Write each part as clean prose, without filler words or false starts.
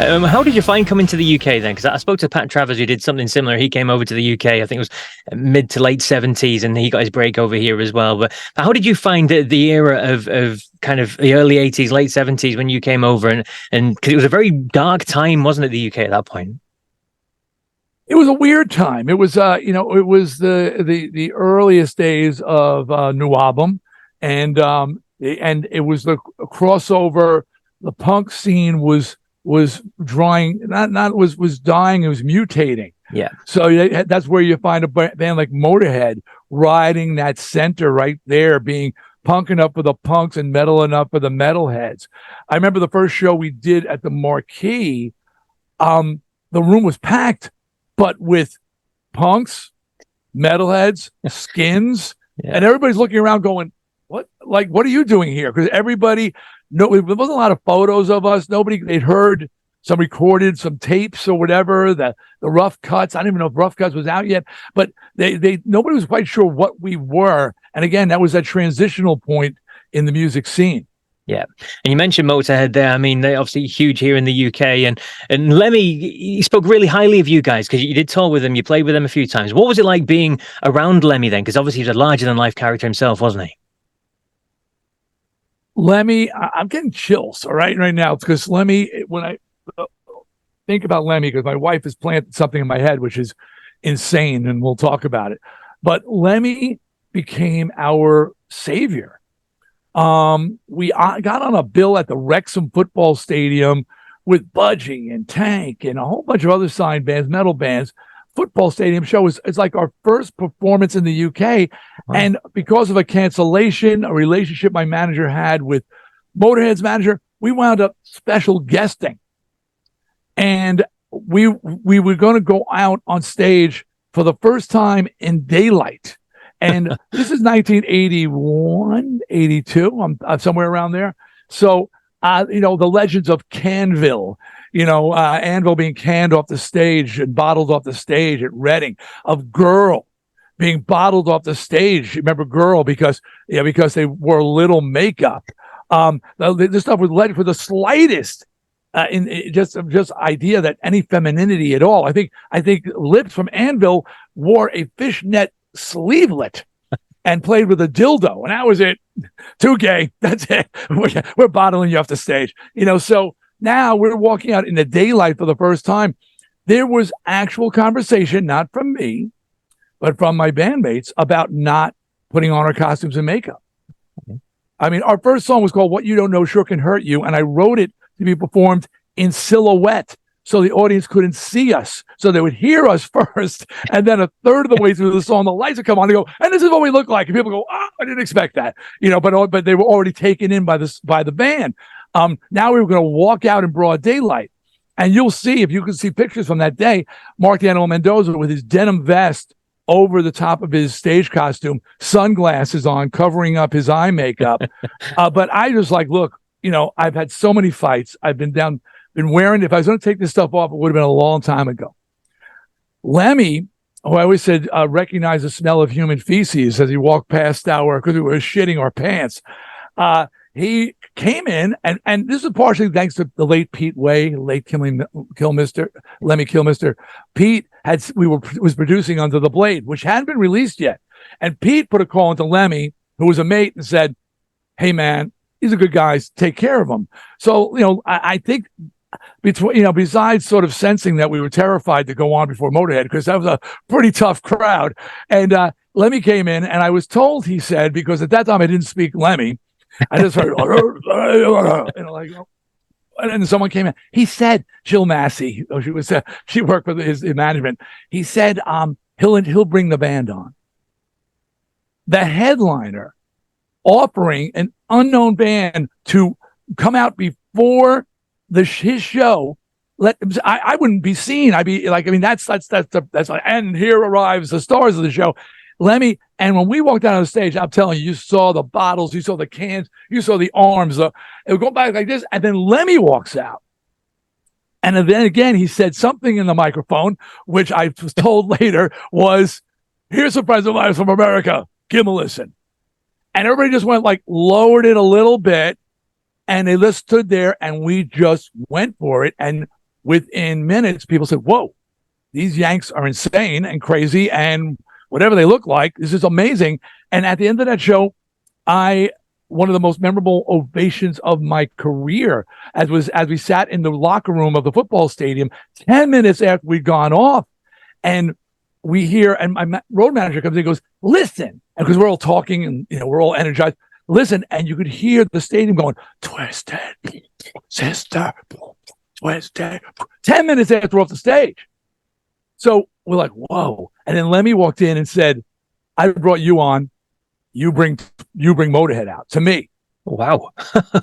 How did you find coming to the UK then? Because I spoke to Pat Travers, who did something similar. He came over to the UK, I think it was mid to late 70s, and he got his break over here as well. But how did you find the era of kind of the early 80s, late 70s when you came over? And because it was a very dark time, wasn't it, the UK at that point? It was a weird time. It was, it was the earliest days of New Album, and it was the crossover. The punk scene was drawing, was dying. It was mutating. Yeah. So that's where you find a band like Motorhead riding that center right there, being punk enough for the punks and metal enough for the metalheads. I remember the first show we did at the Marquee. The room was packed, but with punks, metalheads, skins, and everybody's looking around going, what are you doing here? Because everybody, there wasn't a lot of photos of us. They'd heard some recorded, some tapes or whatever, the rough cuts. I don't even know if Rough Cuts was out yet, but nobody was quite sure what we were. And again, that was that transitional point in the music scene. Yeah. And you mentioned Motorhead there. I mean, they're obviously huge here in the UK. And Lemmy, he spoke really highly of you guys because you did tour with him. You played with him a few times. What was it like being around Lemmy then? Because obviously he's a larger-than-life character himself, wasn't he? Lemmy, I'm getting chills, all right now, because Lemmy, when I think about Lemmy, because my wife has planted something in my head, which is insane, and we'll talk about it. But Lemmy became our savior. We got on a bill at the Wrexham football stadium with Budgie and Tank and a whole bunch of other signed bands, metal bands. Football stadium show it's like our first performance in the UK. Wow. And because of a cancellation, a relationship my manager had with Motorhead's manager, we wound up special guesting. And we were going to go out on stage for the first time in daylight. And this is 1981, 82, I'm somewhere around there. So, the legends of Canville, Anvil being canned off the stage and bottled off the stage at Reading, of Girl being bottled off the stage. Remember Girl because they wore little makeup. This stuff was led for the slightest just idea that any femininity at all. I think Lips from Anvil wore a fishnet sleevelet and played with a dildo, and that was it. Too gay. That's it. We're bottling you off the stage. So now we're walking out in the daylight for the first time. There was actual conversation, not from me, but from my bandmates, about not putting on our costumes and makeup. Okay. I mean, our first song was called What You Don't Know Sure Can Hurt You, and I wrote it to be performed in silhouette, so the audience couldn't see us. So they would hear us first, and then a third of the way through the song, the lights would come on and go, and this is what we look like. And people go, oh, I didn't expect that. But they were already taken in by the band. Now we were going to walk out in broad daylight. And you'll see, if you can see pictures from that day, Mark the Animal Mendoza with his denim vest over the top of his stage costume, sunglasses on, covering up his eye makeup. But I just look, I've had so many fights. I've been wearing, if I was going to take this stuff off, it would have been a long time ago. Lemmy, who I always said recognized the smell of human feces as he walked past because we were shitting our pants. He came in, and this is partially thanks to the late Pete Way, late Kilmister, Lemmy Kilmister. Pete was producing Under the Blade, which hadn't been released yet. And Pete put a call into Lemmy, who was a mate, and said, hey, man, these are good guys. Take care of them. So, I think besides sort of sensing that we were terrified to go on before Motorhead, because that was a pretty tough crowd. And Lemmy came in, and I was told, he said, because at that time I didn't speak Lemmy, I just heard, and then someone came in. He said, Jill Massey, she worked with his management. He said, he'll bring the band on. The headliner offering an unknown band to come out before his show. I wouldn't be seen. I'd be like, that's like, and here arrives the stars of the show, Lemmy. And when we walked out on the stage, I'm telling you, you saw the bottles, you saw the cans, you saw the arms. It would go back like this, and then Lemmy walks out. And then again, he said something in the microphone, which I was told later was, here's a present live from America. Give him a listen. And everybody just went lowered it a little bit, and they just stood there, and we just went for it. And within minutes, people said, whoa, these Yanks are insane and crazy and whatever they look like, this is amazing. And at the end of that show, one of the most memorable ovations of my career as we sat in the locker room of the football stadium 10 minutes after we'd gone off, and we hear, and my road manager comes in and goes, listen, and because we're all talking and we're all energized, listen, and you could hear the stadium going, twisted sister, twisted, 10 minutes after we're off the stage. So we're like, whoa. And then Lemmy walked in and said, I brought you on. You bring Motorhead out to me. Wow.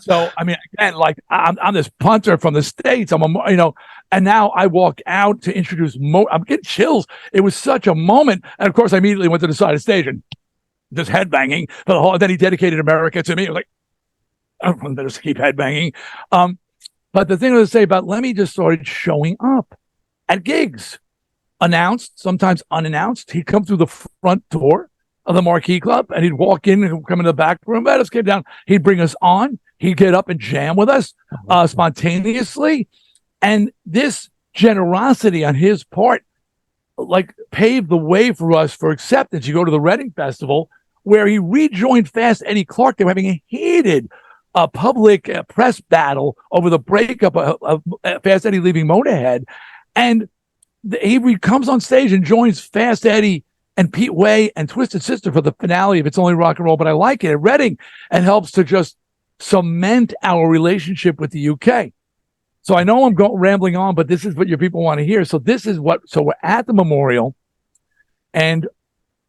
So, I mean, again, like I'm this punter from the States. And now I walk out to introduce I'm getting chills. It was such a moment. And of course, I immediately went to the side of the stage and just headbanging for the whole, then he dedicated America to me. I was like, I'm going to keep headbanging. But the thing I was to say about Lemmy just started showing up at gigs, announced, sometimes unannounced. He'd come through the front door of the Marquee Club, and he'd walk in and come in the back room. Let us get down. He'd bring us on. He'd get up and jam with us spontaneously. And this generosity on his part, like, paved the way for us for acceptance. You go to the Reading Festival, where he rejoined Fast Eddie Clark. They were having a heated public press battle over the breakup of Fast Eddie leaving Motorhead. And he comes on stage and joins Fast Eddie and Pete Way and Twisted Sister for the finale of It's Only Rock and Roll, But I Like It at Reading, and helps to just cement our relationship with the UK. So I know I'm rambling on, but this is what your people want to hear. So we're at the memorial, and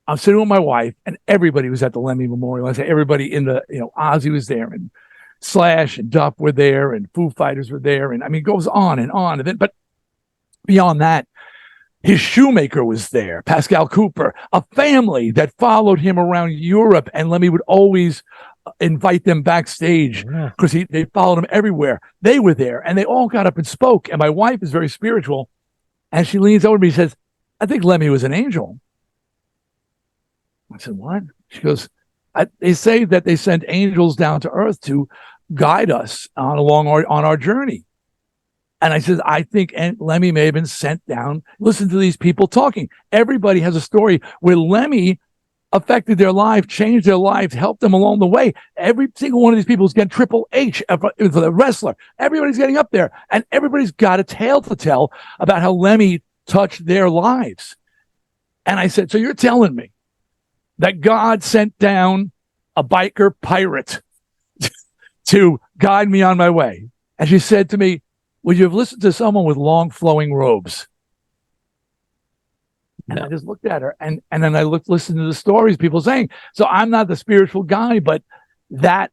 I'm sitting with my wife, and everybody was at the Lemmy Memorial. I say everybody in the, Ozzy was there, and Slash and Duff were there, and Foo Fighters were there, and I mean, it goes on and on. And then, but beyond that, his shoemaker was there, Pascal Cooper, a family that followed him around Europe, and Lemmy would always invite them backstage because they followed him everywhere. They were there, and they all got up and spoke. And my wife is very spiritual, and she leans over to me and says, I think Lemmy was an angel. I said, what? She goes, they say that they sent angels down to earth to guide us on our journey. And I said, I think Lemmy may have been sent down. Listen to these people talking. Everybody has a story where Lemmy affected their life, changed their lives, helped them along the way. Every single one of these people is getting Triple H for the wrestler. Everybody's getting up there, and everybody's got a tale to tell about how Lemmy touched their lives. And I said, so you're telling me that God sent down a biker pirate to guide me on my way? And she said to me, would you have listened to someone with long flowing robes? And I just looked at her, and then I listened to the stories people saying. So I'm not the spiritual guy, but that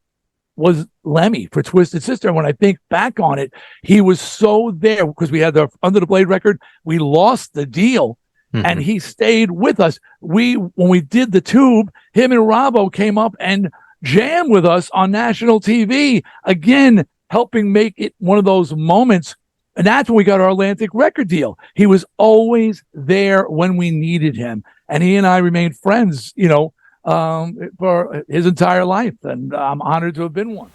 was Lemmy for Twisted Sister. And when I think back on it, he was so there because we had the Under the Blade record. We lost the deal, and he stayed with us. When we did the Tube, him and Robbo came up and jammed with us on national TV again, helping make it one of those moments. And that's when we got our Atlantic record deal. He was always there when we needed him. And he and I remained friends, for his entire life. And I'm honored to have been one.